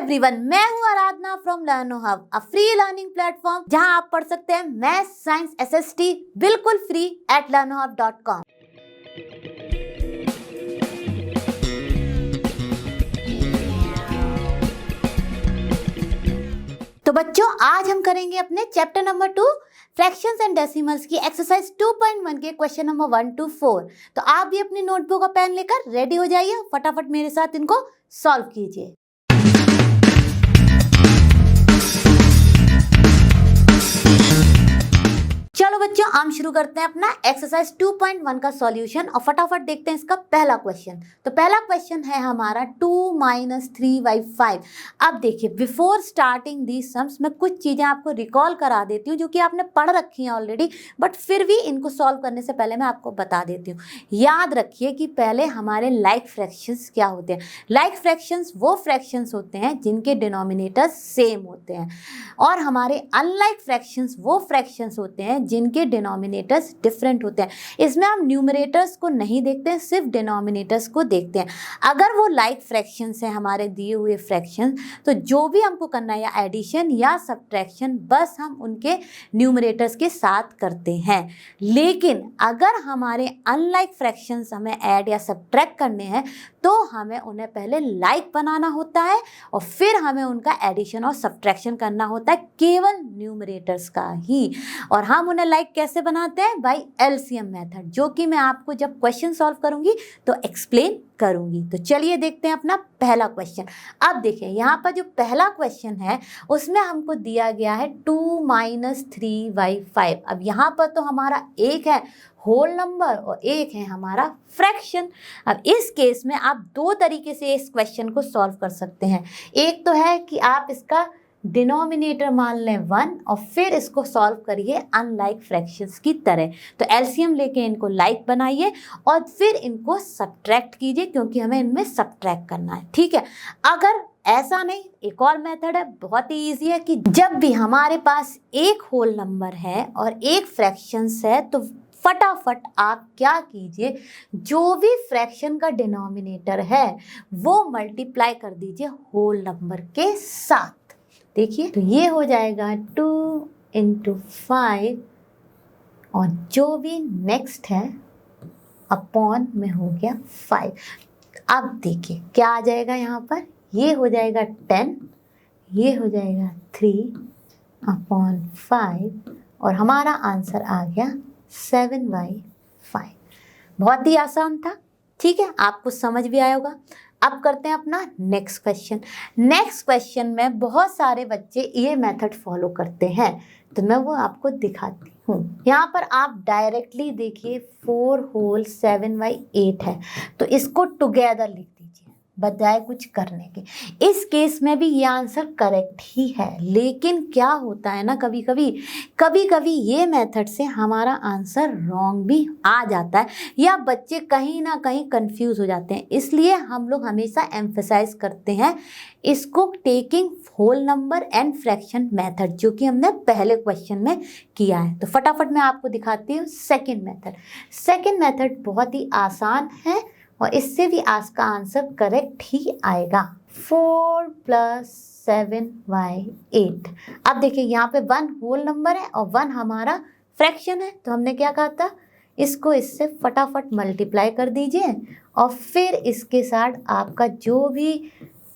Everyone, मैं हूं Aradhana from Learnohub, a free learning platform जहां आप पढ़ सकते हैं मैथ साइंस एसएसटी बिल्कुल फ्री at learnohub.com। तो बच्चों, आज हम करेंगे अपने chapter number 2 fractions and decimals की एक्सरसाइज 2.1 के क्वेश्चन नंबर 1 to 4। तो आप भी अपनी नोटबुक और पेन लेकर रेडी हो जाइए, फटाफट मेरे साथ इनको सॉल्व कीजिए। चलो बच्चों, हम शुरू करते हैं अपना एक्सरसाइज 2.1 का सॉल्यूशन और फटाफट देखते हैं इसका पहला क्वेश्चन। तो पहला क्वेश्चन है हमारा 2 - 3/5। अब देखिए, बिफोर स्टार्टिंग दी सम्स मैं कुछ चीज़ें आपको रिकॉल करा देती हूँ जो कि आपने पढ़ रखी हैं ऑलरेडी, बट फिर भी इनको सॉल्व करने से पहले मैं आपको बता देती हूँ। याद रखिए कि पहले हमारे लाइक फ्रैक्शंस क्या होते हैं। लाइक फ्रैक्शंस वो फ्रैक्शंस होते हैं जिनके डिनोमिनेटर्स सेम होते हैं, और हमारे अनलाइक फ्रैक्शंस वो फ्रैक्शंस होते हैं जिनके डिनोमिनेटर्स डिफरेंट होते हैं। इसमें हम न्यूमरेटर्स को नहीं देखते हैं, सिर्फ डिनोमिनेटर्स को देखते हैं। अगर वो लाइक फ्रैक्शंस हैं हमारे दिए हुए फ्रैक्शंस, तो जो भी हमको करना है, या एडिशन या सब्ट्रैक्शन, बस हम उनके न्यूमरेटर्स के साथ करते हैं। लेकिन अगर हमारे अनलाइक फ्रैक्शंस हमें ऐड या सब्ट्रैक्ट करने हैं तो हमें उन्हें पहले लाइक बनाना होता है और फिर हमें उनका एडिशन और सब्ट्रैक्शन करना होता है, केवल न्यूमरेटर्स का ही। और हम उन्हें लाइक कैसे बनाते हैं? बाय एलसीएम मेथड, जो कि मैं आपको जब क्वेश्चन सॉल्व करूंगी तो एक्सप्लेन करूंगी। तो चलिए देखते हैं अपना पहला क्वेश्चन। अब देखिए, यहाँ पर जो पहला क्वेश्चन है उसमें हमको दिया गया है 2 - 3/5। अब यहाँ पर तो हमारा एक है होल नंबर और एक है हमारा फ्रैक्शन। अब इस केस में आप दो तरीके से इस क्वेश्चन को सॉल्व कर सकते हैं। एक तो है कि आप इसका डिनोमिनेटर मान लें 1 और फिर इसको सॉल्व करिए अनलाइक फ्रैक्शंस की तरह। तो एलसीएम लेके इनको लाइक बनाइए और फिर इनको सब्ट्रैक्ट कीजिए, क्योंकि हमें इनमें सब्ट्रैक्ट करना है। ठीक है। अगर ऐसा नहीं, एक और मेथड है, बहुत ही ईजी है, कि जब भी हमारे पास एक होल नंबर है और एक फ्रैक्शंस है तो फटाफट आप क्या कीजिए, जो भी फ्रैक्शन का डिनोमिनेटर है वो मल्टीप्लाई कर दीजिए होल नंबर के साथ। देखिए, तो ये हो जाएगा 2 × 5 और जो भी नेक्स्ट है अपॉन में हो गया 5। अब देखिए क्या आ जाएगा यहाँ पर, ये हो जाएगा 10, ये हो जाएगा 3/5 और हमारा आंसर आ गया 7/5। बहुत ही आसान था। ठीक है, आपको समझ भी आया होगा। अब करते हैं अपना नेक्स्ट क्वेश्चन। नेक्स्ट क्वेश्चन में बहुत सारे बच्चे ये मेथड फॉलो करते हैं, तो मैं वो आपको दिखाती हूँ। यहाँ पर आप डायरेक्टली देखिए 4 होल 7/8 है, तो इसको टुगेदर लिख दीजिए बजाय कुछ करने के। इस केस में भी ये आंसर करेक्ट ही है, लेकिन क्या होता है ना, कभी कभी ये मेथड से हमारा आंसर रॉन्ग भी आ जाता है, या बच्चे कहीं ना कहीं कंफ्यूज हो जाते हैं। इसलिए हम लोग हमेशा एम्फसाइज करते हैं इसको taking whole number and fraction method, जो कि हमने पहले क्वेश्चन में किया है। तो फटाफट मैं आपको दिखाती हूँ सेकेंड मेथड। सेकेंड मेथड बहुत ही आसान है और इससे भी आज का आंसर करेक्ट ही आएगा। 4 + 7/8। अब देखिए, यहाँ पे 1 होल नंबर है और 1 हमारा फ्रैक्शन है, तो हमने क्या कहा था, इसको इससे फटाफट मल्टीप्लाई कर दीजिए और फिर इसके साथ आपका जो भी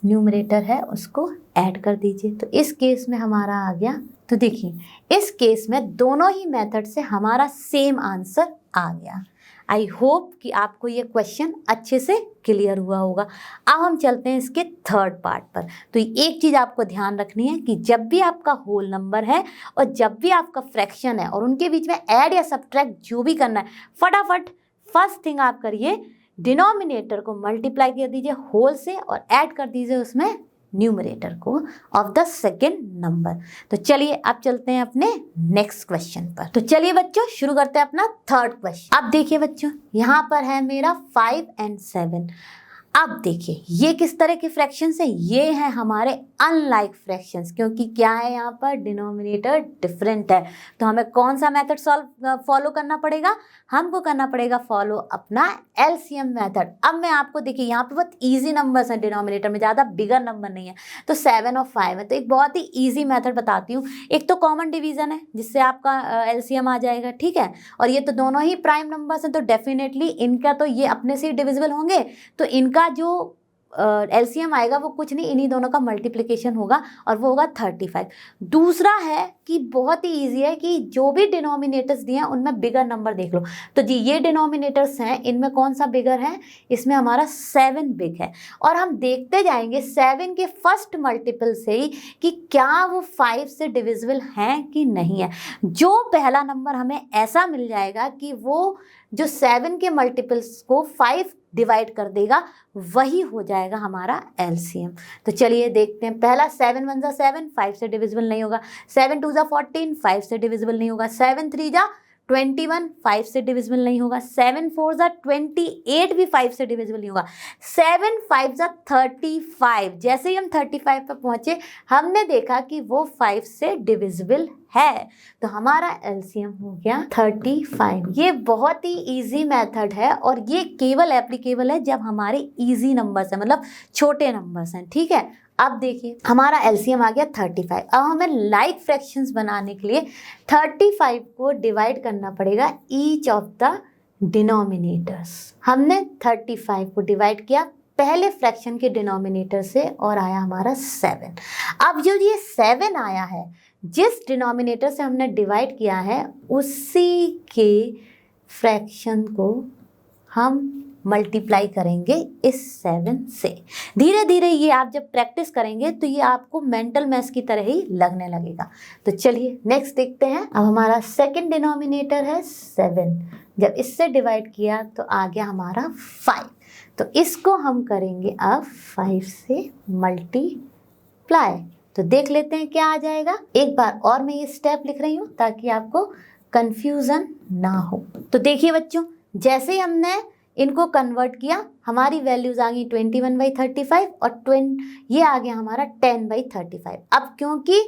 न्यूमरेटर है उसको ऐड कर दीजिए। तो इस केस में हमारा आ गया, तो देखिए इस केस में दोनों ही मेथड से हमारा सेम आंसर आ गया। आई होप कि आपको ये क्वेश्चन अच्छे से क्लियर हुआ होगा। अब हम चलते हैं इसके थर्ड पार्ट पर। तो एक चीज़ आपको ध्यान रखनी है कि जब भी आपका होल नंबर है और जब भी आपका फ्रैक्शन है और उनके बीच में ऐड या सब्ट्रैक्ट जो भी करना है, फटाफट फर्स्ट थिंग आप करिए, डिनोमिनेटर को मल्टीप्लाई कर दीजिए होल से और ऐड कर दीजिए उसमें न्यूमरेटर को ऑफ द सेकेंड नंबर। तो चलिए अब चलते हैं अपने नेक्स्ट क्वेश्चन पर। तो चलिए बच्चों, शुरू करते हैं अपना थर्ड क्वेश्चन। अब देखिए बच्चों, यहाँ पर है मेरा 5 और 7। अब देखिए ये किस तरह के फ्रैक्शंस है, ये है हमारे अनलाइक फ्रैक्शंस, क्योंकि क्या है यहाँ पर डिनोमिनेटर डिफरेंट है। तो हमें कौन सा मेथड फॉलो करना पड़ेगा, हमको करना पड़ेगा फॉलो अपना एलसीएम मेथड। अब मैं आपको देखिए यहाँ पे बहुत इजी नंबर्स हैं डिनोमिनेटर में, ज़्यादा बिगर नंबर नहीं है, तो 7 और 5 है, तो एक बहुत ही ईजी मेथड बताती हूँ। एक तो कॉमन डिवीजन है जिससे आपका एलसीएम आ जाएगा, ठीक है, और ये तो दोनों ही प्राइम नंबर्स हैं, तो डेफिनेटली इनका तो ये अपने से ही डिविजिबल होंगे, तो इनका जो एलसीएम आएगा वो कुछ नहीं, इन्हीं दोनों का मल्टीप्लिकेशन होगा और वो होगा 35। दूसरा है कि बहुत ही इजी है कि जो भी डिनोमिनेटर्स दिए हैं उनमें बिगर नंबर देख लो। तो जी ये डिनोमिनेटर्स हैं, इनमें कौन सा बिगर है, इसमें हमारा 7 बिग है, और हम देखते जाएंगे 7 के फर्स्ट मल्टीपल से ही कि क्या वो 5 से डिविजिबल हैं कि नहीं है। जो पहला नंबर हमें ऐसा मिल जाएगा कि वो जो 7 के मल्टीपल्स को 5 डिवाइड कर देगा, वही हो जाएगा हमारा एलसीएम। तो चलिए देखते हैं। पहला 7 1 जा 7, 5 से डिविजिबल नहीं होगा। 7 2 जा 14, 5 से डिविजिबल नहीं होगा। 7 3 जा 21, 5 से डिविजिबल नहीं होगा। 7 4 जा 28 भी 5 से डिविजिबल नहीं होगा। 7 5 जा 35, जैसे ही हम 35 पर पहुंचे हमने देखा कि वो 5 से डिविजिबल है, तो हमारा एलसीएम हो गया 35। ये बहुत ही इजी मेथड है और ये केवल एप्लीकेबल है जब हमारे इजी नंबर्स हैं, मतलब छोटे नंबर्स हैं, ठीक है। अब देखिए हमारा एलसीएम आ गया 35। अब हमें लाइक फ्रैक्शंस बनाने के लिए 35 को डिवाइड करना पड़ेगा ईच ऑफ द डिनोमिनेटर्स। हमने 35 को डिवाइड किया पहले फ्रैक्शन के डिनोमिनेटर से और आया हमारा 7। अब जो ये 7 आया है, जिस डिनोमिनेटर से हमने डिवाइड किया है उसी के फ्रैक्शन को हम मल्टीप्लाई करेंगे इस 7 से। धीरे धीरे ये आप जब प्रैक्टिस करेंगे तो ये आपको मेंटल मैथ्स की तरह ही लगने लगेगा। तो चलिए नेक्स्ट देखते हैं। अब हमारा सेकंड डिनोमिनेटर है 7, जब इससे डिवाइड किया तो आ गया हमारा 5, तो इसको हम करेंगे अब 5 से मल्टीप्लाई। तो देख लेते हैं क्या आ जाएगा। एक बार और मैं ये स्टेप लिख रही हूँ ताकि आपको कंफ्यूजन ना हो। तो देखिए बच्चों, जैसे ही हमने इनको कन्वर्ट किया हमारी वैल्यूज आ गई 21/35 और ये आ गया हमारा 10/35। अब क्योंकि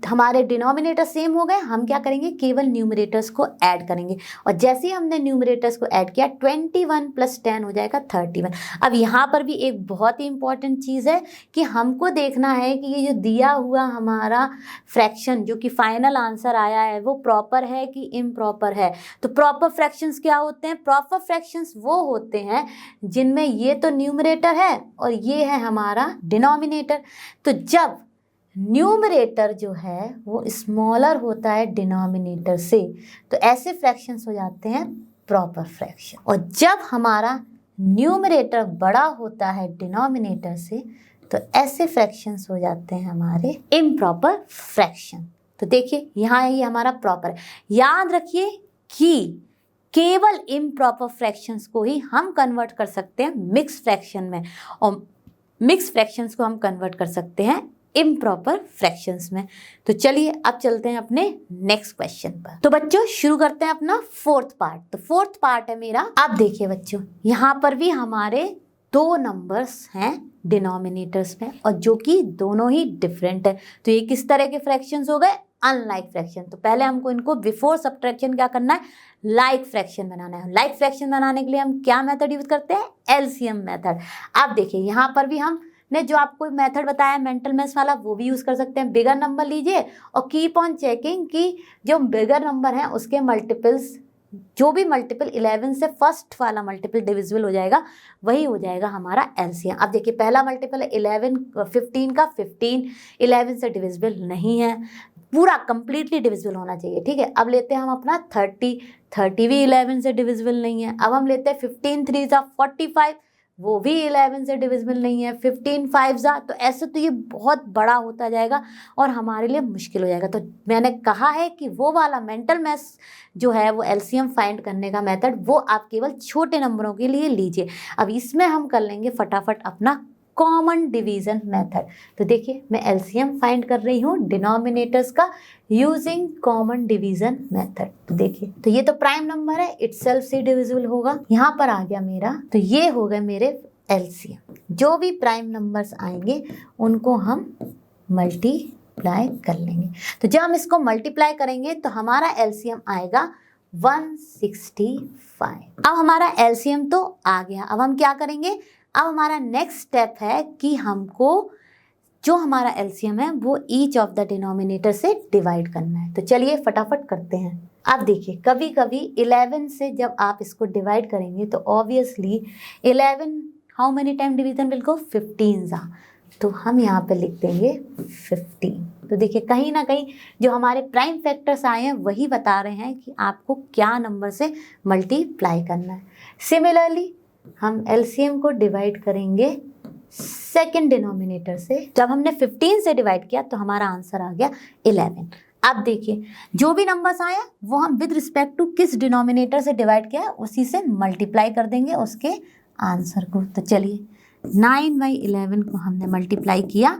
हमारे डिनोमिनेटर सेम हो गए, हम क्या करेंगे, केवल न्यूमरेटर्स को ऐड करेंगे, और जैसे ही हमने न्यूमरेटर्स को ऐड किया 21 + 10 हो जाएगा 31। अब यहाँ पर भी एक बहुत ही इंपॉर्टेंट चीज़ है कि हमको देखना है कि ये जो दिया हुआ हमारा फ्रैक्शन जो कि फाइनल आंसर आया है वो प्रॉपर है कि इम्प्रॉपर है। तो प्रॉपर फ्रैक्शंस क्या होते हैं, प्रॉपर फ्रैक्शंस वो होते हैं जिनमें ये तो न्यूमरेटर है और ये है हमारा डिनोमिनेटर। तो जब न्यूमरेटर जो है वो स्मॉलर होता है डिनोमिनेटर से, तो ऐसे फ्रैक्शंस हो जाते हैं प्रॉपर फ्रैक्शन, और जब हमारा न्यूमरेटर बड़ा होता है डिनोमिनेटर से तो ऐसे फ्रैक्शंस हो जाते हैं हमारे इम्प्रॉपर फ्रैक्शन। तो देखिए यहाँ ये हमारा प्रॉपर है। याद रखिए कि केवल इम्प्रॉपर फ्रैक्शंस को ही हम कन्वर्ट कर सकते हैं मिक्स फ्रैक्शन में, और मिक्स फ्रैक्शंस को हम कन्वर्ट कर सकते हैं इम्प्रॉपर फ्रैक्शंस में। तो चलिए अब चलते हैं अपने नेक्स्ट क्वेश्चन पर। तो बच्चों शुरू करते हैं अपना फोर्थ पार्ट। तो फोर्थ पार्ट है मेरा। अब देखिए बच्चों, यहाँ पर भी हमारे 2 नंबर्स हैं डिनोमिनेटर्स में और जो कि दोनों ही डिफरेंट है। तो ये किस तरह के फ्रैक्शंस हो गए, अनलाइक फ्रैक्शन। तो पहले हमको इनको बिफोर सब्ट्रैक्शन क्या करना है, लाइक फ्रैक्शन बनाना है। लाइक फ्रैक्शन बनाने के लिए हम क्या मेथड यूज करते हैं, एलसीएम मेथड। अब देखिए यहाँ पर भी हमने जो आपको मेथड बताया मेंटल मैथ्स वाला वो भी यूज कर सकते हैं। बिगर नंबर लीजिए और कीप ऑन चेकिंग कि जो बिगर नंबर है उसके मल्टीपल्स, जो भी मल्टीपल 11 से फर्स्ट वाला मल्टीपल डिविजिबल हो जाएगा वही हो जाएगा हमारा एलसीएम। अब देखिए पहला मल्टीपल है 15 का, 15 11 से डिविजिबल नहीं है, पूरा कंप्लीटली डिविजिबल होना चाहिए, ठीक है। अब लेते हैं हम अपना 30 भी 11 से डिविजिबल नहीं है। अब हम लेते हैं 15 3 जा 45, वो भी 11 से डिविजिबल नहीं है। 15 5 जा, तो ऐसे तो ये बहुत बड़ा होता जाएगा और हमारे लिए मुश्किल हो जाएगा। तो मैंने कहा है कि वो वाला मेंटल मैथ्स जो है वो एलसीएम फाइंड करने का मेथड वो आप केवल छोटे नंबरों के लिए लीजिए। अब इसमें हम कर लेंगे फटाफट अपना कॉमन डिवीजन मेथड। तो देखिए मैं एलसीएम फाइंड कर रही हूँ डिनोमिनेटर्स का यूजिंग कॉमन डिवीजन मेथड। तो देखिए, तो ये तो प्राइम नंबर है, इटसेल्फ से डिविजिबल होगा। यहाँ पर आ गया मेरा, तो ये हो गए मेरे एलसीएम। जो भी प्राइम नंबर्स आएंगे उनको हम मल्टीप्लाई कर लेंगे। तो जब हम इसको मल्टीप्लाई करेंगे तो हमारा एलसीएम आएगा 165। अब हमारा एलसीएम तो आ गया। अब हम क्या करेंगे, अब हमारा नेक्स्ट स्टेप है कि हमको जो हमारा एलसीएम है वो ईच ऑफ द डिनोमिनेटर से डिवाइड करना है। तो चलिए फटाफट करते हैं। अब देखिए, कभी कभी 11 से जब आप इसको डिवाइड करेंगे तो obviously 11 how many time division will go, 15 तो हम यहाँ पे लिख देंगे 15। तो देखिए कहीं ना कहीं जो हमारे प्राइम फैक्टर्स आए हैं वही बता रहे हैं कि आपको क्या नंबर से मल्टीप्लाई करना है। सिमिलरली हम एलसीएम को डिवाइड करेंगे सेकंड डिनोमिनेटर से। जब हमने 15 से डिवाइड किया तो हमारा आंसर आ गया 11। अब देखिए जो भी नंबर्स आए वो हम विद रिस्पेक्ट टू किस डिनोमिनेटर से डिवाइड किया है उसी से मल्टीप्लाई कर देंगे उसके आंसर को। तो चलिए 9/11 को हमने मल्टीप्लाई किया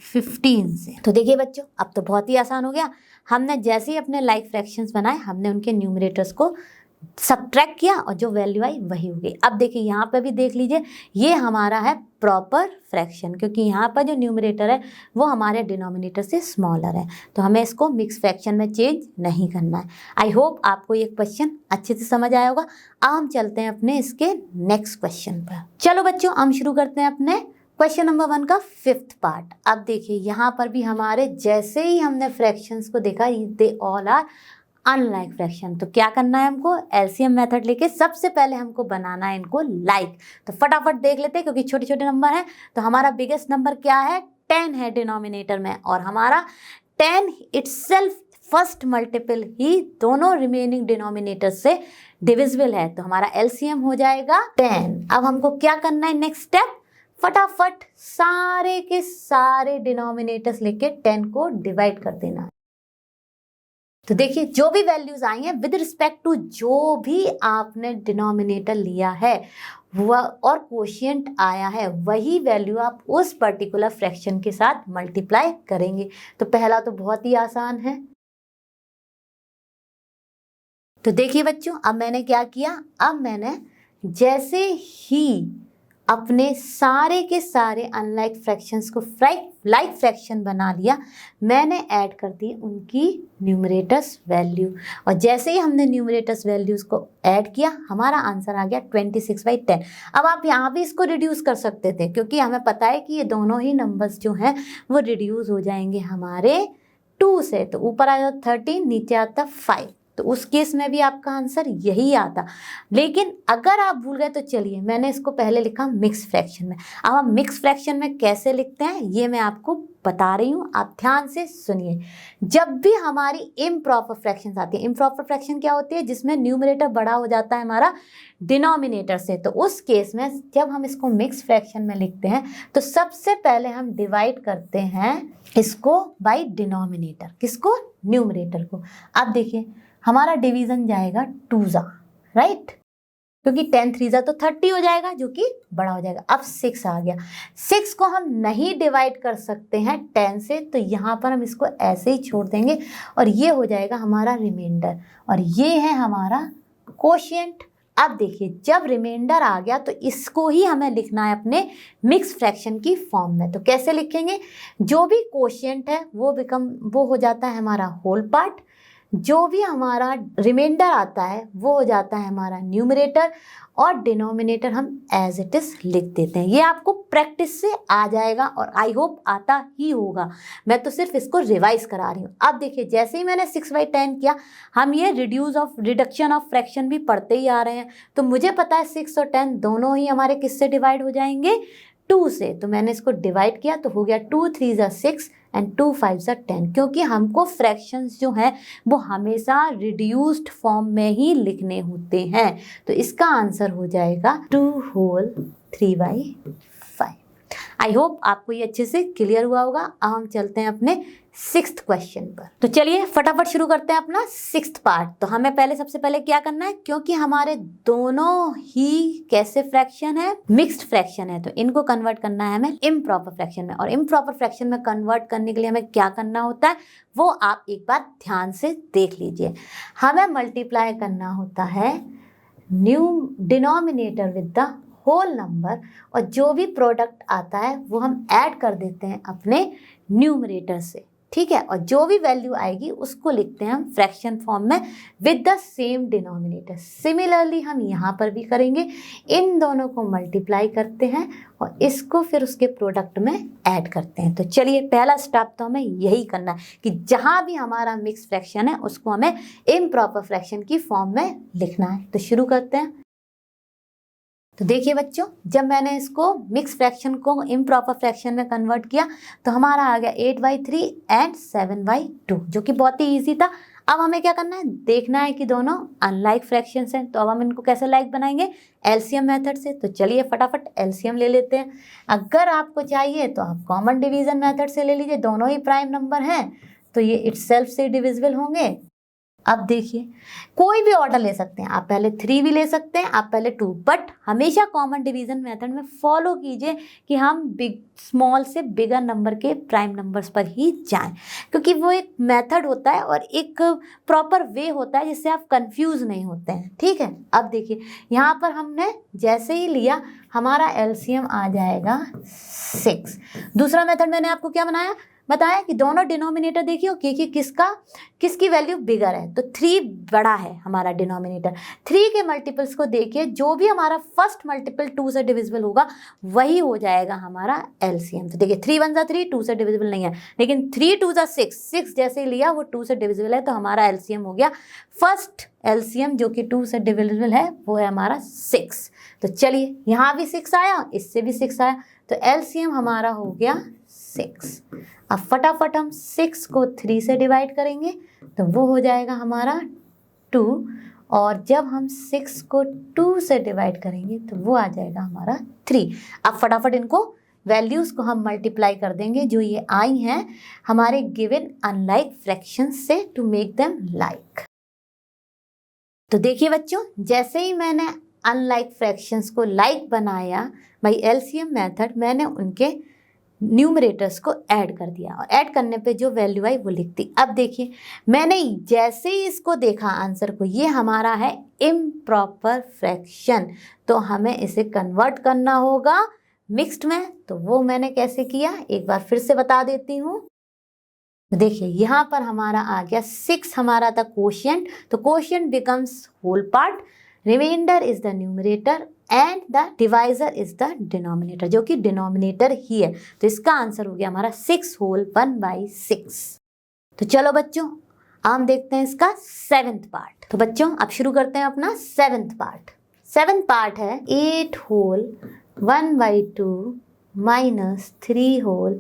15 से। तो देखिए बच्चों, अब तो बहुत ही आसान हो गया। हमने जैसे ही अपने लाइक फ्रैक्शंस बनाए हमने उनके न्यूमरेटर्स को सब्ट्रैक्ट किया और जो वैल्यू आई वही हो गई। अब देखिए यहाँ पे भी देख लीजिए, ये हमारा है प्रॉपर फ्रैक्शन, क्योंकि यहाँ पर जो न्यूमरेटर है वो हमारे डिनोमिनेटर से स्मॉलर है, तो हमें इसको मिक्स फ्रैक्शन में चेंज नहीं करना है। आई होप आपको ये क्वेश्चन अच्छे से समझ आया होगा। अब हम चलते हैं अपने इसके नेक्स्ट क्वेश्चन पर। चलो बच्चों, हम शुरू करते हैं अपने क्वेश्चन नंबर 1 का 5th पार्ट। अब देखिए यहाँ पर भी हमारे जैसे ही हमने फ्रैक्शंस को देखा, they all are unlike fraction. तो क्या करना है हमको, एलसीएम मेथड लेके सबसे पहले हमको बनाना है इनको लाइक। तो फटाफट देख लेते हैं, क्योंकि छोटे छोटे नंबर हैं। तो हमारा बिगेस्ट नंबर क्या है, 10 है डिनोमिनेटर में, और हमारा 10 इटसेल्फ फर्स्ट मल्टीपल ही दोनों रिमेनिंग डिनोमिनेटर से डिविजिबल है। तो हमारा एलसीएम हो जाएगा 10। अब हमको क्या करना है, नेक्स्ट स्टेप, फटाफट सारे के सारे डिनोमिनेटर्स लेके 10 को डिवाइड कर देना है। तो देखिए जो भी वैल्यूज आई हैं विद रिस्पेक्ट टू जो भी आपने डिनोमिनेटर लिया है वह और कोशिएंट आया है, वही वैल्यू आप उस पर्टिकुलर फ्रैक्शन के साथ मल्टीप्लाई करेंगे। तो पहला तो बहुत ही आसान है। तो देखिए बच्चों, अब मैंने क्या किया, अब मैंने जैसे ही अपने सारे के सारे अनलाइक फ्रैक्शंस को लाइक फ्रैक्शन बना लिया, मैंने ऐड कर दी उनकी न्यूमरेटर्स वैल्यू, और जैसे ही हमने न्यूमरेटर्स वैल्यूज़ को ऐड किया हमारा आंसर आ गया 26/10। अब आप यहाँ भी इसको रिड्यूस कर सकते थे, क्योंकि हमें पता है कि ये दोनों ही नंबर्स जो हैं वो रिड्यूस हो जाएंगे हमारे 2 से। तो ऊपर आ जाता 13, नीचे आता 5, तो उस केस में भी आपका आंसर यही आता। लेकिन अगर आप भूल गए तो चलिए, मैंने इसको पहले लिखा मिक्स फ्रैक्शन में। अब हम मिक्स फ्रैक्शन में कैसे लिखते हैं ये मैं आपको बता रही हूँ, आप ध्यान से सुनिए। जब भी हमारी इम्प्रॉपर फ्रैक्शंस आती है, इम्प्रॉपर फ्रैक्शन क्या होती है, जिसमें न्यूमरेटर बड़ा हो जाता है हमारा डिनोमिनेटर से, तो उस केस में जब हम इसको मिक्स फ्रैक्शन में लिखते हैं तो सबसे पहले हम डिवाइड करते हैं इसको बाय डिनोमिनेटर, किसको, न्यूमरेटर को। अब देखिए हमारा डिवीजन जाएगा 2 राइट, क्योंकि 10 3 तो 30 हो जाएगा, जो कि बड़ा हो जाएगा। अब 6 आ गया, 6 को हम नहीं डिवाइड कर सकते हैं 10 से, तो यहाँ पर हम इसको ऐसे ही छोड़ देंगे और ये हो जाएगा हमारा रिमाइंडर, और ये है हमारा कोशिएंट। अब देखिए जब रिमाइंडर आ गया तो इसको ही हमें लिखना है अपने मिक्स फ्रैक्शन की फॉर्म में। तो कैसे लिखेंगे, जो भी कोशिएंट है वो हो जाता है हमारा होल पार्ट, जो भी हमारा रिमाइंडर आता है वो हो जाता है हमारा न्यूमरेटर, और डिनोमिनेटर हम एज इट इज लिख देते हैं। ये आपको प्रैक्टिस से आ जाएगा और आई होप आता ही होगा, मैं तो सिर्फ इसको रिवाइज करा रही हूँ। अब देखिए जैसे ही मैंने 6/10 किया, हम ये रिडक्शन ऑफ फ्रैक्शन भी पढ़ते ही आ रहे हैं, तो मुझे पता है 6 और 10 दोनों ही हमारे किससे डिवाइड हो जाएंगे, 2 से। तो मैंने इसको डिवाइड किया तो हो गया 2 3 6 एंड 2 5 10, क्योंक/, हमको फ्रैक्शंस जो हैं वो हमेशा रिड्यूस्ड फॉर्म में ही लिखने होते हैं। तो इसका आंसर हो जाएगा 2 होल 3/5। आई होप आपको ये अच्छे से क्लियर हुआ होगा। अब हम चलते हैं अपने 6th क्वेश्चन पर। तो चलिए फटाफट शुरू करते हैं अपना 6th पार्ट। तो हमें सबसे पहले क्या करना है, क्योंकि हमारे दोनों ही कैसे फ्रैक्शन है, मिक्स्ड फ्रैक्शन है, तो इनको कन्वर्ट करना है हमें इम्प्रॉपर फ्रैक्शन में। और इम्प्रॉपर फ्रैक्शन में कन्वर्ट करने के लिए हमें क्या करना होता है वो आप एक बार ध्यान से देख लीजिए। हमें मल्टीप्लाई करना होता है new denominator with the whole number और जो भी प्रोडक्ट आता है वो हम ऐड कर देते हैं अपने न्यूमरेटर से, ठीक है। और जो भी वैल्यू आएगी उसको लिखते हैं हम फ्रैक्शन फॉर्म में with the same denominator. Similarly हम यहाँ पर भी करेंगे, इन दोनों को मल्टीप्लाई करते हैं और इसको फिर उसके प्रोडक्ट में ऐड करते हैं। तो चलिए पहला स्टेप तो हमें यही करना है कि जहाँ भी हमारा मिक्स फ्रैक्शन है उसको हमें इम्प्रॉपर फ्रैक्शन की फॉर्म में लिखना है। तो शुरू करते हैं। तो देखिए बच्चों, जब मैंने इसको मिक्स फ्रैक्शन को इम्प्रॉपर फ्रैक्शन में कन्वर्ट किया तो हमारा आ गया 8/3 एंड 7/2, जो कि बहुत ही ईजी था। अब हमें क्या करना है, देखना है कि दोनों अनलाइक फ्रैक्शंस हैं। तो अब हम इनको कैसे लाइक बनाएंगे, एलसीएम मेथड से। तो चलिए फटाफट एलसीएम ले लेते हैं। अगर आपको चाहिए तो आप कॉमन डिवीजन मेथड से ले लीजिए, दोनों ही प्राइम नंबर हैं तो ये इटसेल्फ से डिविजिबल होंगे। अब देखिए कोई भी ऑर्डर ले सकते हैं, आप पहले 3 भी ले सकते हैं, आप पहले 2, बट हमेशा कॉमन डिवीजन मेथड में फॉलो कीजिए कि हम स्मॉल से बिगर नंबर के प्राइम नंबर्स पर ही जाएं, क्योंकि वो एक मेथड होता है और एक प्रॉपर वे होता है जिससे आप कंफ्यूज नहीं होते हैं, ठीक है। अब देखिए यहाँ पर हमने जैसे ही लिया हमारा एलसीएम आ जाएगा 6। दूसरा मेथड मैंने आपको क्या बताया कि दोनों डिनोमिनेटर देखिए कि किसकी वैल्यू बिगर है। तो 3 बड़ा है हमारा डिनोमिनेटर। 3 के मल्टीपल्स को देखिए, जो भी हमारा फर्स्ट मल्टीपल 2 से डिविजिबल होगा वही हो जाएगा हमारा एलसीएम। तो देखिए 3 1 3, 2 से डिविजिबल नहीं है, लेकिन 3 2 6, 6 जैसे ही लिया वो 2 से डिविजिबल है तो हमारा एलसीएम हो गया। फर्स्ट एलसीएम जो कि 2 से डिविजिबल है वो है हमारा 6। तो चलिए यहाँ भी 6 आया, इससे भी 6 आया, तो एलसीएम हमारा हो गया 6। अब फटाफट हम 6 को 3 से डिवाइड करेंगे तो वो हो जाएगा हमारा 2, और जब हम 6 को 2 से डिवाइड करेंगे तो वो आ जाएगा हमारा 3। अब फटाफट इनको वैल्यूज़ को हम मल्टीप्लाई कर देंगे जो ये आई हैं हमारे गिवन अनलाइक फ्रैक्शन से टू मेक देम लाइक। तो देखिए बच्चों, जैसे ही मैंने अनलाइक फ्रैक्शंस को लाइक बनाया बाय एलसीएम मेथड, मैंने उनके न्यूमरेटर्स को ऐड कर दिया और ऐड करने पे जो वैल्यू आई वो लिख दी। अब देखिए मैंने जैसे ही इसको देखा आंसर को, ये हमारा है इम्प्रॉपर फ्रैक्शन, तो हमें इसे कन्वर्ट करना होगा मिक्स्ड में। तो वो मैंने कैसे किया एक बार फिर से बता देती हूँ। देखिए यहाँ पर हमारा आ गया 6 हमारा था कोशिएंट, तो quotient becomes whole part, remainder is the numerator and the divisor is the denominator, जो कि डिनोमिनेटर ही है। तो इसका आंसर हो गया हमारा 6 होल 1/6। तो चलो बच्चों अब हम देखते हैं इसका 7th पार्ट। तो बच्चों अब शुरू करते हैं अपना 7th पार्ट। 7th पार्ट है 8 होल 1/2 माइनस 3 होल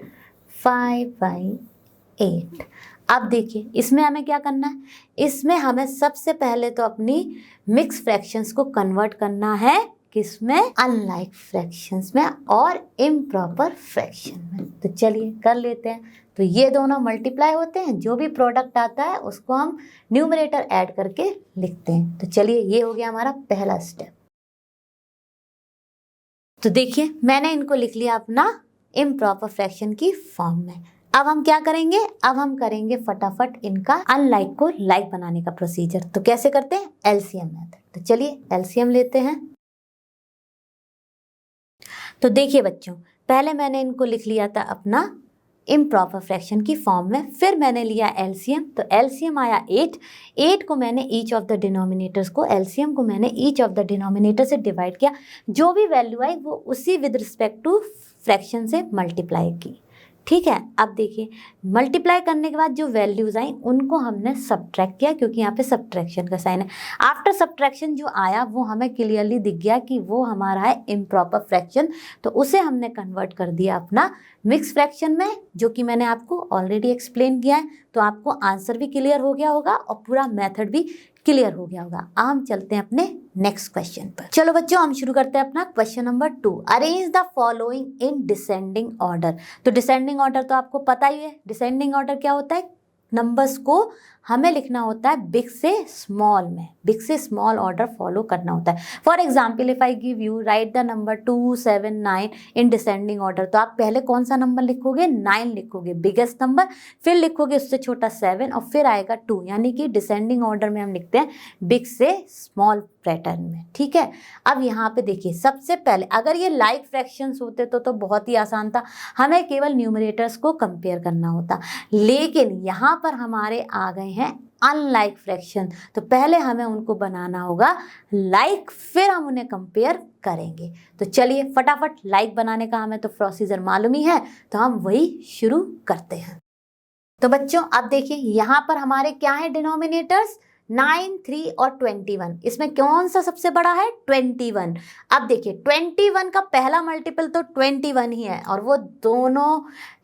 5/8। अब देखिए इसमें हमें क्या करना है, इसमें हमें सबसे पहले तो अपनी मिक्स फ्रैक्शंस को कन्वर्ट करना है किसमें, अनलाइक फ्रैक्शंस में और इम्प्रॉपर फ्रैक्शन में। तो चलिए कर लेते हैं। तो ये दोनों मल्टीप्लाई होते हैं, जो भी प्रोडक्ट आता है उसको हम न्यूमरेटर ऐड करके लिखते हैं। तो चलिए ये हो गया हमारा पहला स्टेप। तो देखिए मैंने इनको लिख लिया अपना इम्प्रॉपर फ्रैक्शन की फॉर्म में। अब हम क्या करेंगे, अब हम करेंगे फटाफट इनका अनलाइक को लाइक बनाने का प्रोसीजर। तो कैसे करते हैं, एलसीएम मेथड। तो चलिए एलसीएम लेते हैं। तो देखिए बच्चों, पहले मैंने इनको लिख लिया था अपना इम्प्रॉपर फ्रैक्शन की फॉर्म में, फिर मैंने लिया एलसीएम। तो एलसीएम आया 8 को मैंने ईच ऑफ द डिनोमिनेटर्स को, एलसीएम को मैंने ईच ऑफ द डिनोमिनेटर से डिवाइड किया, जो भी वैल्यू आई वो उसी विद रिस्पेक्ट टू फ्रैक्शन से मल्टीप्लाई की, ठीक है। अब देखिए मल्टीप्लाई करने के बाद जो वैल्यूज आई उनको हमने सब्ट्रैक्ट किया, क्योंकि यहाँ पे सब्ट्रैक्शन का साइन है। आफ्टर सब्ट्रैक्शन जो आया वो हमें क्लियरली दिख गया कि वो हमारा है इम्प्रॉपर फ्रैक्शन, तो उसे हमने कन्वर्ट कर दिया अपना मिक्स फ्रैक्शन में, जो कि मैंने आपको ऑलरेडी एक्सप्लेन किया है। तो आपको आंसर भी क्लियर हो गया होगा और पूरा मेथड भी क्लियर हो गया होगा। अब हम चलते हैं अपने नेक्स्ट क्वेश्चन पर। चलो बच्चों हम शुरू करते हैं अपना question number 2। Arrange the following in descending order. तो डिसेंडिंग ऑर्डर तो आपको पता ही है, डिसेंडिंग ऑर्डर क्या होता है, नंबर्स को हमें लिखना होता है बिग से स्मॉल में, बिग से स्मॉल ऑर्डर फॉलो करना होता है। For example if I give you right the number 2, 7, 9 in descending order, तो आप पहले कौन सा नंबर लिखोगे? 9 लिखोगे, बिगेस्ट नंबर, फिर लिखोगे उससे छोटा 7 और फिर आएगा 2, यानी कि डिसेंडिंग ऑर्डर में हम लिखते हैं बिग से स्मॉल पैटर्न में, ठीक है। अब यहाँ पे देखिए, सबसे पहले अगर ये लाइक फ्रैक्शंस होते तो बहुत ही आसान था, हमें केवल न्यूमरेटर्स को कंपेयर करना होता, लेकिन यहाँ पर हमारे आ गए हैं अनलाइक फ्रैक्शन, तो पहले हमें उनको बनाना होगा लाइक, फिर हम उन्हें कंपेयर करेंगे। तो चलिए फटाफट लाइक बनाने का हमें तो प्रोसीजर मालूम ही है, तो हम वही शुरू करते हैं। तो बच्चों अब देखिए यहाँ पर हमारे क्या है डिनोमिनेटर्स, 9, 3 और 21, इसमें कौन सा सबसे बड़ा है? 21। अब देखिए 21 का पहला मल्टीपल तो 21 ही है, और वो दोनों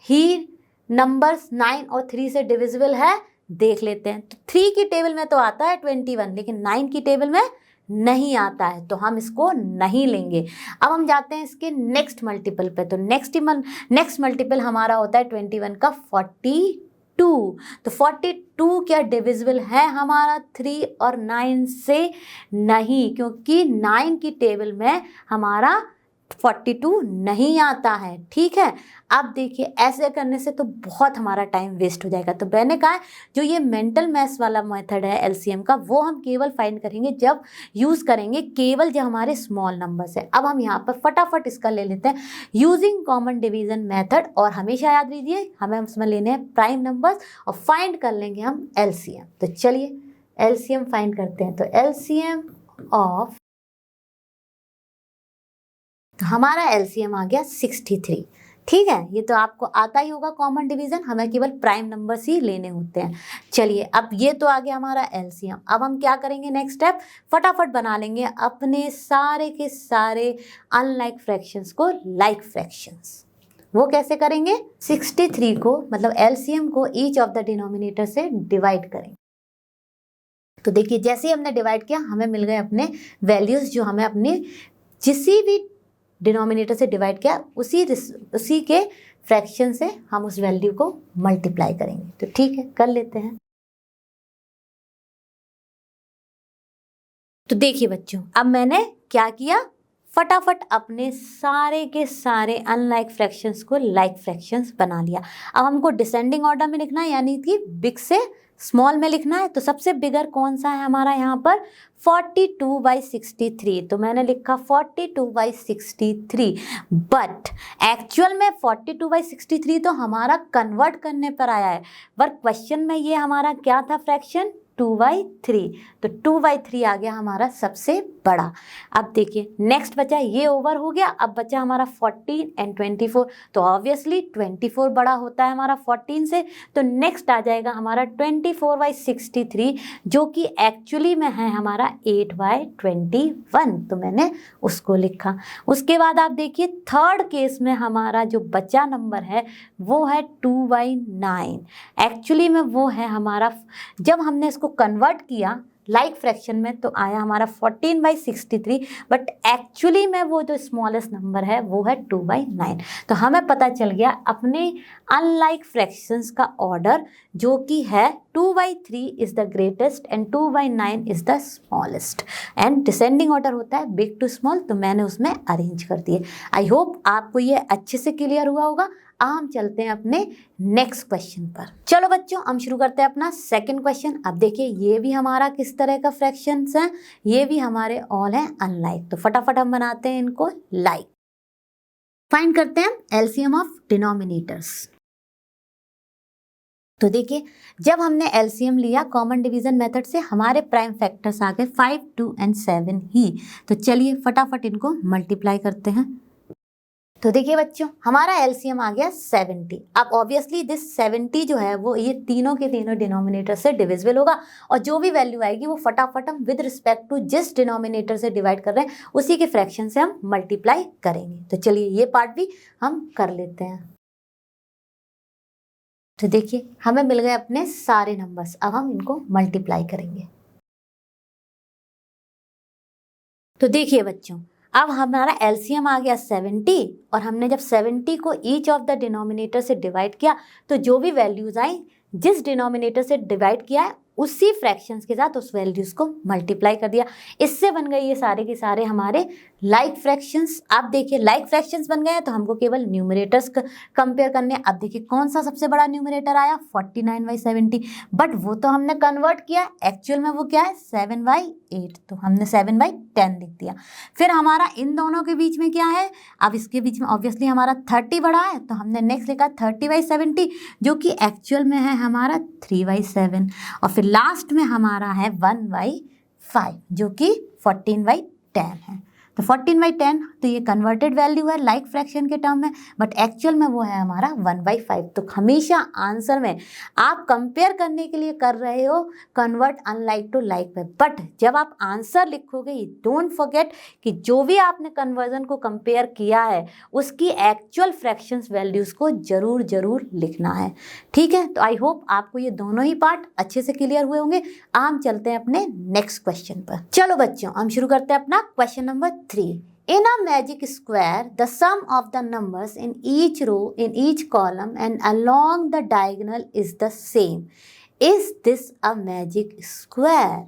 ही नंबर्स 9 और 3 से डिविजिबल है, देख लेते हैं। तो 3 की टेबल में तो आता है 21, लेकिन 9 की टेबल में नहीं आता है, तो हम इसको नहीं लेंगे। अब हम जाते हैं इसके नेक्स्ट मल्टीपल पे, तो नेक्स्ट मल्टीपल हमारा होता है 21 का 42, तो 42 क्या डिविजिबल है हमारा 3 और 9 से? नहीं, क्योंकि 9 की टेबल में हमारा 42 नहीं आता है, ठीक है। अब देखिए ऐसे करने से तो बहुत हमारा टाइम वेस्ट हो जाएगा, तो मैंने कहा जो ये मेंटल मैथ्स वाला मेथड है एलसीएम का, वो हम केवल फाइंड करेंगे जब यूज़ करेंगे केवल जो हमारे स्मॉल नंबर्स है। अब हम यहाँ पर फटाफट इसका ले लेते हैं यूजिंग कॉमन डिवीजन मेथड, और हमेशा याद रखिए हमें उसमें लेने हैं प्राइम नंबर्स और फाइंड कर लेंगे हम एलसीएम। तो चलिए एलसीएम फाइंड करते हैं, तो एलसीएम ऑफ, तो हमारा एलसीएम आ गया 63, ठीक है। ये तो आपको आता ही होगा कॉमन डिवीजन, हमें केवल प्राइम नंबर्स ही लेने होते हैं। चलिए अब ये तो आ गया हमारा एलसीएम। अब हम क्या करेंगे नेक्स्ट स्टेप, फटाफट बना लेंगे अपने सारे के सारे अनलाइक फ्रैक्शंस को लाइक फ्रैक्शंस। वो कैसे करेंगे? 63 को मतलब एलसीएम को ईच ऑफ द डिनोमिनेटर से डिवाइड करेंगे। तो देखिए जैसे ही हमने डिवाइड किया हमें मिल गए अपने वैल्यूज, जो हमें अपने जिसी भी डिनोमिनेटर से डिवाइड किया उसी के फ्रैक्शन से हम उस वैल्यू को मल्टीप्लाई करेंगे। तो ठीक है, कर लेते हैं। तो देखिए बच्चों, अब मैंने क्या किया, फटाफट अपने सारे के सारे अनलाइक फ्रैक्शंस को लाइक फ्रैक्शंस बना लिया। अब हमको डिसेंडिंग ऑर्डर में लिखना है, यानी कि बिग से स्मॉल में लिखना है। तो सबसे बिगर कौन सा है हमारा यहाँ पर? 42/63, तो मैंने लिखा 42/63, बट एक्चुअल में 42/63 तो हमारा कन्वर्ट करने पर आया है, पर क्वेश्चन में ये हमारा क्या था फ्रैक्शन? 2/3, तो 2/3 आ गया हमारा सबसे बड़ा। अब देखिए नेक्स्ट बचा, ये ओवर हो गया, अब बचा हमारा 14 and 24, तो ऑब्वियसली 24 बड़ा होता है हमारा 14 से, तो नेक्स्ट आ जाएगा हमारा 24/63, जो कि एक्चुअली में है हमारा 8/21, तो मैंने उसको लिखा। उसके बाद आप देखिए थर्ड केस में हमारा जो बचा नंबर है वो है 2/9, एक्चुअली में वो है हमारा, जब हमने इसको कन्वर्ट किया लाइक फ्रैक्शन में तो आया हमारा 14/63, बट एक्चुअली में वो जो स्मॉलेस्ट नंबर है वो है 2/9। तो हमें पता चल गया अपने अनलाइक फ्रैक्शंस का ऑर्डर, जो कि है 2/3 is the greatest and 2/9 is the smallest, and descending order होता है बिग टू स्मॉल, तो मैंने उसमें अरेंज कर दिए। आई होप आपको ये अच्छे से क्लियर हुआ होगा। अब हम चलते हैं अपने नेक्स्ट क्वेश्चन पर। चलो बच्चों हम शुरू करते हैं अपना सेकंड क्वेश्चन। अब देखिए ये भी हमारा किस तरह का फ्रैक्शंस हैं, ये भी हमारे ऑल हैं अनलाइक, तो फटाफट हम बनाते हैं इनको लाइक। फाइंड करते हैं एलसीएम ऑफ डिनोमिनेटर्स। तो देखिए जब हमने एलसीएम लिया कॉमन डिवीजन मेथड से, हमारे प्राइम फैक्टर्स आ गए 5, 2 and 7 ही। तो चलिए फटाफट इनको मल्टीप्लाई करते हैं। तो देखिए बच्चों हमारा एलसीएम आ गया 70। अब ऑब्वियसली दिस 70 जो है वो ये तीनों के तीनों डिनोमिनेटर से डिविजिबल होगा, और जो भी वैल्यू आएगी वो फटाफट हम विद रिस्पेक्ट टू जिस डिनोमिनेटर से डिवाइड कर रहे हैं उसी के फ्रैक्शन से हम मल्टीप्लाई करेंगे। तो चलिए ये पार्ट भी हम कर लेते हैं। तो देखिए हमें मिल गए अपने सारे नंबर्स, अब हम इनको मल्टीप्लाई करेंगे। तो देखिए बच्चों अब हमारा एलसीएम आ गया 70 और हमने जब 70 को ईच ऑफ द डिनोमिनेटर से डिवाइड किया तो जो भी वैल्यूज आई जिस डिनोमिनेटर से डिवाइड किया है उसी फ्रैक्शंस के साथ उस वैल्यूज को मल्टीप्लाई कर दिया। इससे बन गए ये सारे के सारे हमारे लाइक फ्रैक्शंस। आप देखिए लाइक फ्रैक्शंस बन गए हैं तो हमको केवल न्यूमरेटर्स कंपेयर करने। अब देखिए कौन सा सबसे बड़ा न्यूमरेटर आया 49/70, बट वो तो हमने कन्वर्ट किया, एक्चुअल में वो क्या है 7/8, तो हमने 7/10 लिख दिया। फिर हमारा इन दोनों के बीच में क्या है, अब इसके बीच में ऑब्वियसली हमारा 30 बड़ा है तो हमने नेक्स्ट लिखा 30/70 जो कि एक्चुअल में है हमारा 3/7, और फिर लास्ट में हमारा है 1/5 जो कि 14/10 है। तो 14/10 तो ये कन्वर्टेड वैल्यू है लाइक फ्रैक्शन के टर्म में, बट एक्चुअल में वो है हमारा 1/5। तो हमेशा आंसर में आप कंपेयर करने के लिए कर रहे हो कन्वर्ट अनलाइक टू लाइक में, बट जब आप आंसर लिखोगे डोंट फॉरगेट कि जो भी आपने कन्वर्जन को कंपेयर किया है उसकी एक्चुअल फ्रैक्शंस वैल्यूज़ को जरूर जरूर लिखना है। ठीक है, तो आई होप आपको ये दोनों ही पार्ट अच्छे से क्लियर हुए होंगे। हम चलते हैं अपने नेक्स्ट क्वेश्चन पर। चलो बच्चों हम शुरू करते हैं अपना question number 3. In a magic square, the sum of the numbers in each row, in each column and along the diagonal is the same. Is this a magic square?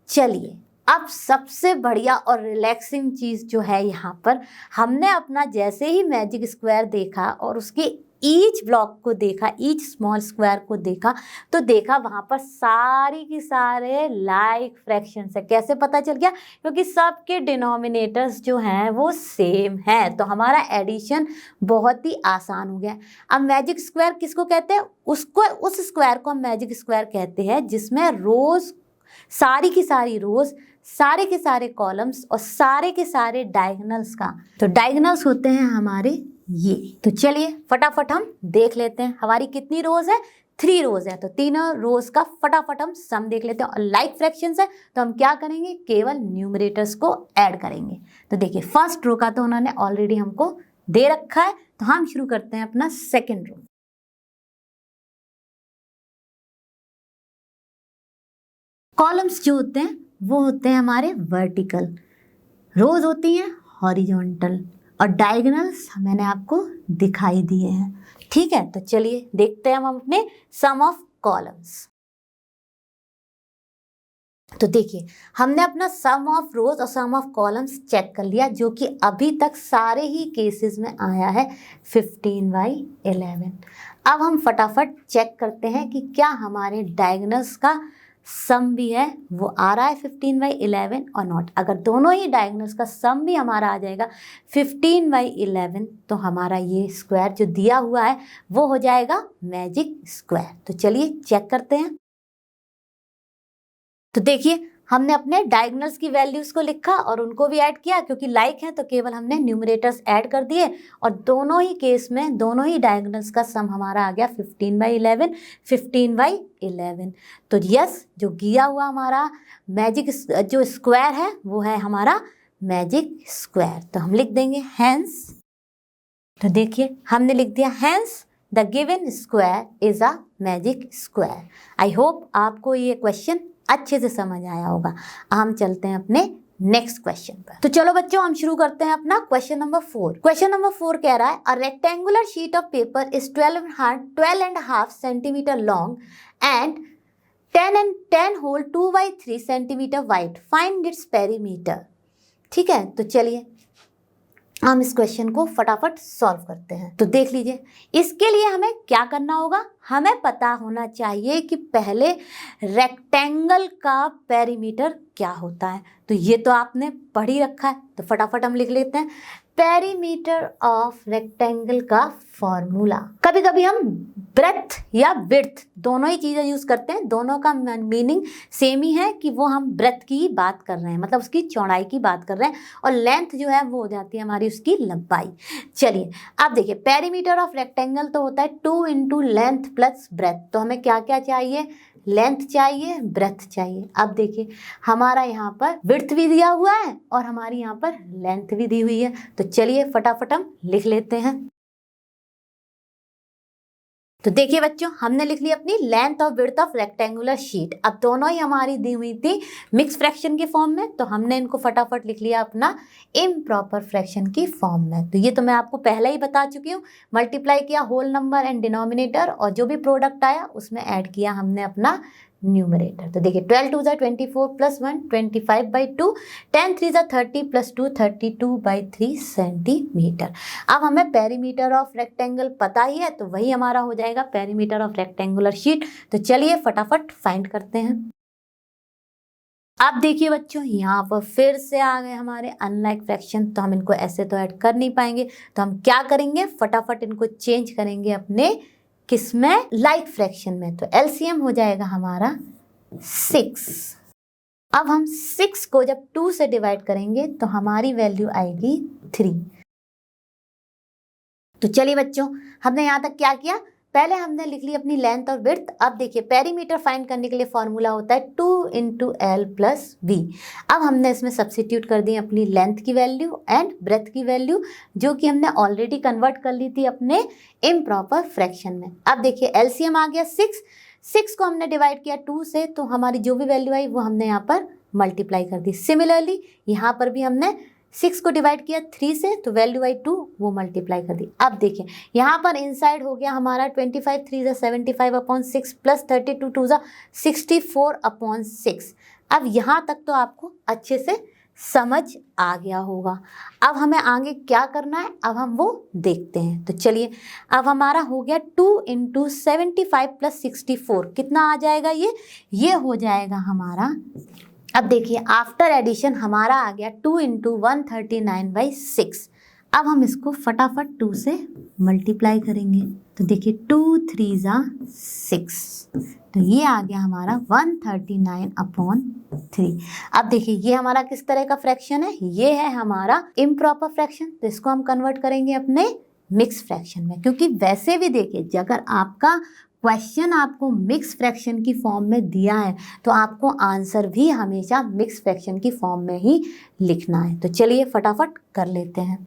चलिए अब सबसे बढ़िया और रिलैक्सिंग चीज़ जो है यहाँ पर, हमने अपना जैसे ही मैजिक स्क्वायर देखा और उसके ईच ब्लॉक को देखा, ईच स्मॉल स्क्वायर को देखा, तो देखा वहाँ पर सारी की सारे लाइक फ्रैक्शंस है। कैसे पता चल गया? क्योंकि सबके डिनोमिनेटर्स जो हैं वो सेम हैं, तो हमारा एडिशन बहुत ही आसान हो गया। अब मैजिक स्क्वायर किसको कहते हैं? उसको, उस स्क्वायर को हम मैजिक स्क्वायर कहते हैं जिसमें रोज़, सारी की सारी रोज़, सारे के सारे कॉलम्स और सारे के सारे डायगोनल्स का, तो डायगोनल्स होते हैं हमारे ये। तो चलिए फटाफट हम देख लेते हैं हमारी कितनी रोज है, 3 रोज है, तो तीनों रोज का फटाफट हम सम देख लेते हैं। और लाइक फ्रैक्शंस है तो हम क्या करेंगे, केवल न्यूमरेटर्स को ऐड करेंगे। तो देखिए फर्स्ट रो का तो उन्होंने ऑलरेडी हमको दे रखा है, तो हम शुरू करते हैं अपना सेकेंड रो। कॉलम्स जो होते हैं वो होते हैं हमारे वर्टिकल, रोज होती हैं हॉरिजॉन्टल, और डायगोनल्स मैंने आपको दिखाई दिए हैं। ठीक है, तो चलिए देखते हैं हम अपने सम ऑफ कॉलम्स। तो देखिए हमने अपना सम ऑफ रोज और सम ऑफ कॉलम्स चेक कर लिया, जो कि अभी तक सारे ही केसेस में आया है 15/11। अब हम फटाफट चेक करते हैं कि क्या हमारे डायगोनल्स का सम भी है वो आ रहा है 15/11 और नॉट। अगर दोनों ही डायगोनल्स का सम भी हमारा आ जाएगा 15/11 तो हमारा ये स्क्वायर जो दिया हुआ है वो हो जाएगा मैजिक स्क्वायर। तो चलिए चेक करते हैं। तो देखिए हमने अपने डायगोनल्स की वैल्यूज़ को लिखा और उनको भी ऐड किया, क्योंकि लाइक है तो केवल हमने न्यूमरेटर्स ऐड कर दिए, और दोनों ही केस में दोनों ही डायगोनल्स का सम हमारा आ गया 15/11, 15/11। तो यस, जो दिया हुआ हमारा मैजिक जो स्क्वायर है वो है हमारा मैजिक स्क्वायर। तो हम लिख देंगे हैंस। तो देखिए हमने लिख दिया hence the given square is a magic square. I hope आपको ये क्वेश्चन अच्छे से समझ आया होगा। हम चलते हैं अपने नेक्स्ट क्वेश्चन पर। तो चलो बच्चों हम शुरू करते हैं अपना क्वेश्चन नंबर 4। क्वेश्चन नंबर 4 कह रहा है, a rectangular sheet of paper is 12.5 centimetre long and 10 whole 2/3 centimetre wide, find its perimeter. ठीक है, तो चलिए हम इस क्वेश्चन को फटाफट सॉल्व करते हैं। तो देख लीजिए इसके लिए हमें क्या करना होगा, हमें पता होना चाहिए कि पहले रेक्टेंगल का पेरीमीटर क्या होता है। तो ये तो आपने पढ़ ही रखा है, तो फटाफट हम लिख लेते हैं पेरीमीटर ऑफ रेक्टेंगल का फॉर्मूला। कभी कभी हम ब्रेथ या विड्थ दोनों ही चीज़ें यूज़ करते हैं, दोनों का मीनिंग सेम ही है कि वो हम ब्रेथ की बात कर रहे हैं, मतलब उसकी चौड़ाई की बात कर रहे हैं, और लेंथ जो है वो हो जाती है हमारी उसकी लंबाई। चलिए अब देखिए पेरीमीटर ऑफ रेक्टेंगल तो होता है 2 × लेंथ प्लस ब्रेथ। तो हमें क्या क्या चाहिए, लेंथ चाहिए, ब्रेथ चाहिए। अब देखिए हमारा यहाँ पर विड्थ भी दिया हुआ है और हमारी यहाँ पर लेंथ भी दी हुई है, तो चलिए फटाफट हम लिख लेते हैं। तो देखिए बच्चों, हमने लिख ली अपनी लेंथ और विड्थ ऑफ रेक्टेंगुलर शीट। अब दोनों ही हमारी दी हुई थी मिक्स फ्रैक्शन के फॉर्म में, तो हमने इनको फटाफट लिख लिया अपना इम्प्रॉपर फ्रैक्शन की फॉर्म में। तो ये तो मैं आपको पहले ही बता चुकी हूँ। मल्टीप्लाई किया होल नंबर एंड डिनोमिनेटर, और जो भी प्रोडक्ट आया उसमें ऐड किया हमने अपना न्यूमरेटर। तो देखिए 12 2 24 प्लस 1 25/2, 10 3 30 प्लस 2 32/3 सेंटीमीटर। अब हमें पेरीमीटर ऑफ रेक्टेंगल पता ही है, तो वही हमारा हो जाएगा पेरीमीटर ऑफ रेक्टेंगुलर शीट। तो चलिए फटाफट फाइंड करते हैं। अब देखिए बच्चों, यहाँ पर फिर से आ गए हमारे अनलाइक फ्रैक्शन, तो हम इनको ऐसे तो ऐड कर नहीं पाएंगे, तो हम क्या करेंगे, फटाफट इनको चेंज करेंगे अपने किसमें, लाइक फ्रैक्शन में। तो एलसीएम हो जाएगा हमारा 6। अब हम 6 को जब 2 से डिवाइड करेंगे तो हमारी वैल्यू आएगी 3। तो चलिए बच्चों, हमने यहाँ तक क्या किया, पहले हमने लिख ली अपनी लेंथ और विड्थ। अब देखिए पेरीमीटर फाइंड करने के लिए फॉर्मूला होता है 2 × L + V। अब हमने इसमें सब्स्टिट्यूट कर दी अपनी लेंथ की वैल्यू एंड ब्रेथ की वैल्यू, जो कि हमने ऑलरेडी कन्वर्ट कर ली थी अपने इम्प्रॉपर फ्रैक्शन में। अब देखिए एलसीएम आ गया 6 को हमने डिवाइड किया 2 से, तो हमारी जो भी वैल्यू आई वो हमने यहाँ पर मल्टीप्लाई कर दी। सिमिलरली यहाँ पर भी हमने 6 को डिवाइड किया 3 से, तो वैल्यू आई 2, वो मल्टीप्लाई कर दी। अब देखिए यहाँ पर इनसाइड हो गया हमारा 25 3 75/6 प्लस 32 2 64/6। अब यहाँ तक तो आपको अच्छे से समझ आ गया होगा। अब हमें आगे क्या करना है, अब हम वो देखते हैं। तो चलिए, अब हमारा हो गया 2 × 75 + 64, कितना आ जाएगा ये हो जाएगा हमारा, अब देखिए आफ्टर एडिशन हमारा आ गया 2 × 139/6। अब हम इसको फटाफट 2 से मल्टीप्लाई करेंगे। तो देखिए 2 3 6, तो ये आ गया हमारा 139/3। अब देखिए ये हमारा किस तरह का फ्रैक्शन है, ये है हमारा इम्प्रॉपर फ्रैक्शन। तो इसको हम कन्वर्ट करेंगे अपने मिक्स फ्रैक्शन में, क्योंकि वैसे भी देखिए अगर आपका क्वेश्चन आपको मिक्स फ्रैक्शन की फॉर्म में दिया है तो आपको आंसर भी हमेशा मिक्स फ्रैक्शन की फॉर्म में ही लिखना है। तो चलिए फटाफट कर लेते हैं।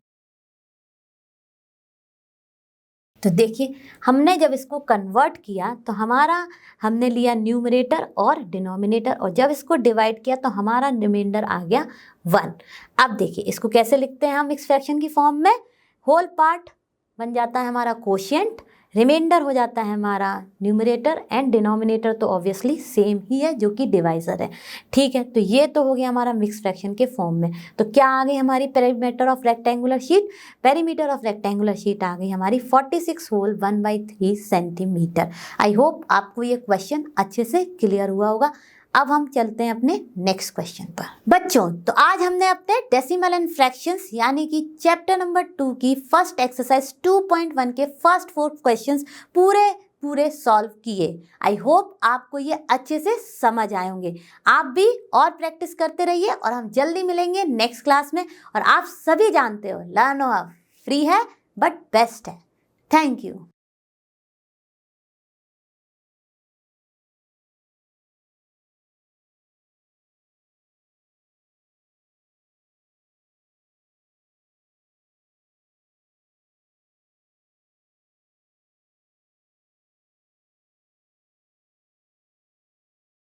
तो देखिए हमने जब इसको कन्वर्ट किया तो हमने लिया न्यूमरेटर और डिनोमिनेटर, और जब इसको डिवाइड किया तो हमारा रिमाइंडर आ गया 1। अब देखिए इसको कैसे लिखते हैं हम मिक्स फ्रैक्शन की फॉर्म में, होल पार्ट बन जाता है हमारा कोशिएंट, रिमाइंडर हो जाता है हमारा न्यूमरेटर, एंड डिनोमिनेटर तो ऑब्वियसली सेम ही है जो कि डिवाइजर है। ठीक है, तो ये तो हो गया हमारा मिक्स फ्रैक्शन के फॉर्म में। तो क्या आ गई हमारी perimeter of rectangular sheet, perimeter of rectangular sheet आ गई हमारी 46 होल 1/3 सेंटीमीटर। आई होप आपको ये क्वेश्चन अच्छे से क्लियर हुआ होगा। अब हम चलते हैं अपने नेक्स्ट क्वेश्चन पर। बच्चों, तो आज हमने अपने डेसिमल एंड फ्रैक्शंस यानी कि चैप्टर नंबर 2 की फर्स्ट एक्सरसाइज 2.1 के फर्स्ट 4 क्वेश्चंस पूरे सॉल्व किए। आई होप आपको ये अच्छे से समझ आए होंगे। आप भी और प्रैक्टिस करते रहिए, और हम जल्दी मिलेंगे नेक्स्ट क्लास में। और आप सभी जानते हो लर्न फ्री है बट बेस्ट है। Thank you.